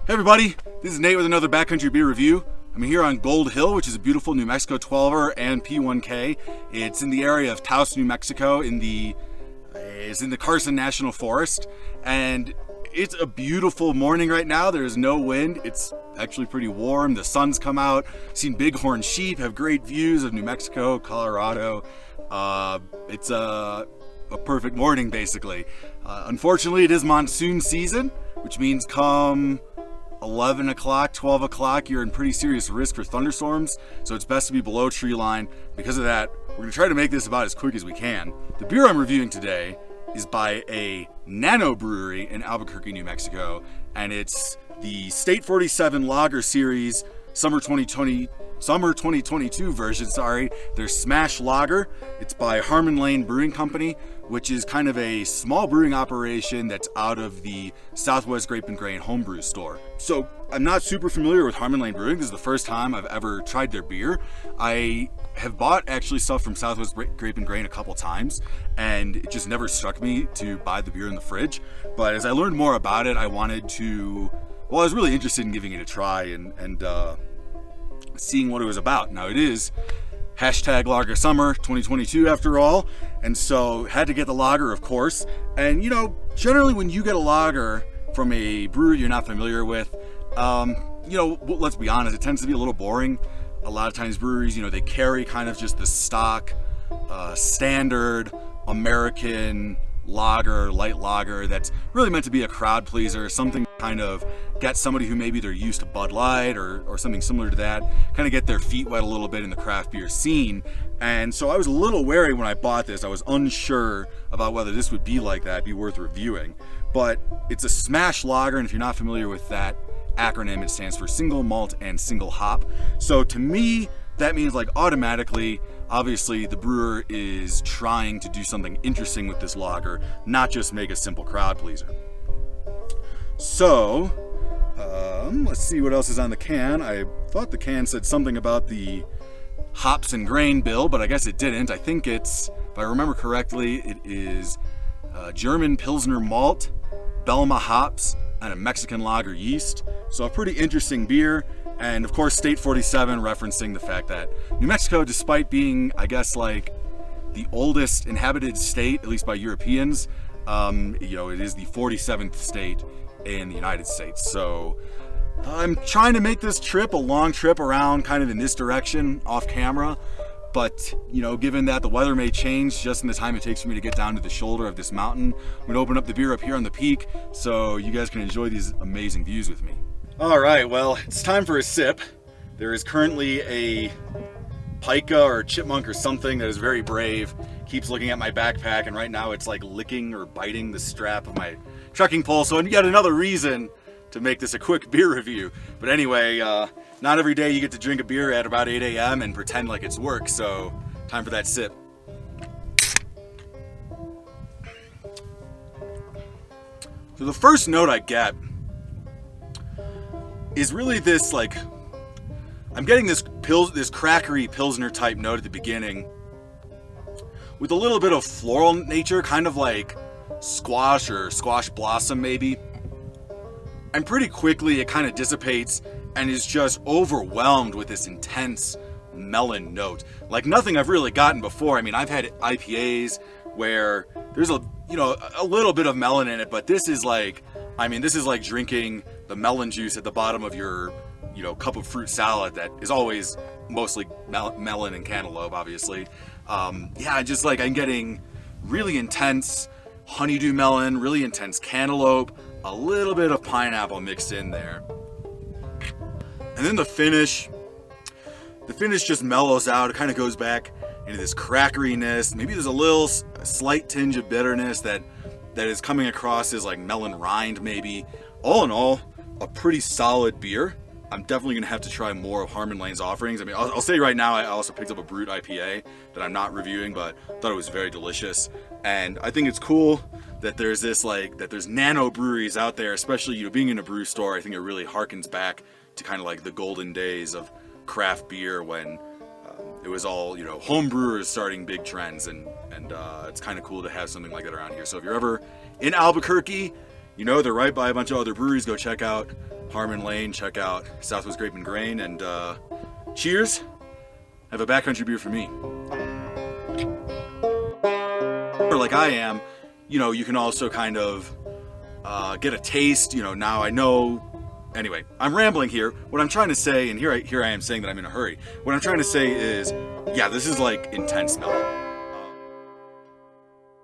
Hey everybody, this is Nate with another Backcountry beer review. I'm here on Gold Hill, which is a beautiful New Mexico 12er and P1K. It's in the area of Taos, New Mexico, it's in the Carson National Forest, and it's a beautiful morning right now. There is no wind. It's actually pretty warm. The sun's come out. Seen bighorn sheep, have great views of New Mexico, Colorado. It's a perfect morning, basically. Unfortunately, it is monsoon season, which means come 11 o'clock, 12 o'clock, you're in pretty serious risk for thunderstorms, so it's best to be below tree line. Because of that, we're going to try to make this about as quick as we can. The beer I'm reviewing today is by a nano brewery in Albuquerque, New Mexico, and it's the State 47 Lager Series Summer 2022 version, their Smash Lager. It's by Harmon Lane Brewing Company, which is kind of a small brewing operation that's out of the Southwest Grape and Grain homebrew store. So I'm not super familiar with Harmon Lane Brewing. This is the first time I've ever tried their beer. I have bought actually stuff from Southwest Grape and Grain a couple times, and it just never struck me to buy the beer in the fridge. But as I learned more about it, I was really interested in giving it a try and seeing what it was about. Now it is #Lager Summer 2022 after all, and so had to get the lager, of course. And generally when you get a lager from a brewery you're not familiar with, let's be honest, it tends to be a little boring. A lot of times breweries, they carry kind of just the stock, standard American lager, light lager that's really meant to be a crowd pleaser, something to kind of get somebody who maybe they're used to Bud Light or something similar to that, kind of get their feet wet a little bit in the craft beer scene. And so I was a little wary when I bought this. I was unsure about whether this would be like that, be worth reviewing. But it's a Smash Lager, and if you're not familiar with that acronym, it stands for single malt and single hop. So to me, that means automatically, obviously the brewer is trying to do something interesting with this lager, not just make a simple crowd pleaser. So, let's see what else is on the can. I thought the can said something about the hops and grain bill, but I guess it didn't. I think it's, if I remember correctly, it is German Pilsner malt, Belma hops, and a Mexican lager yeast. So a pretty interesting beer. And of course, State 47 referencing the fact that New Mexico, despite being, I guess, the oldest inhabited state, at least by Europeans, it is the 47th state in the United States. So I'm trying to make this trip a long trip around kind of in this direction off camera. But, given that the weather may change just in the time it takes for me to get down to the shoulder of this mountain, I'm going to open up the beer up here on the peak so you guys can enjoy these amazing views with me. All right, well, it's time for a sip. There is currently a pika or chipmunk or something that is very brave, keeps looking at my backpack, and right now it's licking or biting the strap of my trekking pole. So yet another reason to make this a quick beer review. But anyway, not every day you get to drink a beer at about 8 a.m. and pretend like it's work, so time for that sip. So the first note I get is really this, I'm getting this crackery Pilsner type note at the beginning with a little bit of floral nature, kind of like squash or squash blossom maybe. And pretty quickly it kind of dissipates and is just overwhelmed with this intense melon note. Like nothing I've really gotten before. I mean, I've had IPAs where there's a little bit of melon in it, but this is like drinking the melon juice at the bottom of your, cup of fruit salad that is always mostly melon and cantaloupe, obviously. I'm getting really intense honeydew melon, really intense cantaloupe, a little bit of pineapple mixed in there. And then the finish just mellows out. It kind of goes back into this crackeriness. Maybe there's a slight tinge of bitterness that is coming across as melon rind maybe. All in all, a pretty solid beer. I'm definitely going to have to try more of Harmon Lane's offerings. I mean, I'll say right now, I also picked up a Brut IPA that I'm not reviewing, but thought it was very delicious. And I think it's cool that there's there's nano breweries out there, especially, being in a brew store. I think it really harkens back to kind of the golden days of craft beer when it was all, home brewers starting big trends, and it's kind of cool to have something like that around here. So if you're ever in Albuquerque, they're right by a bunch of other breweries. Go check out Harmon Lane, check out Southwest Grape and Grain, and cheers. Have a backcountry beer for me. Or like I am, you know, you can also kind of get a taste, you know, now I know. Anyway, I'm rambling here. What I'm trying to say, and here I am saying that I'm in a hurry. What I'm trying to say is, yeah, this is like intense smelling.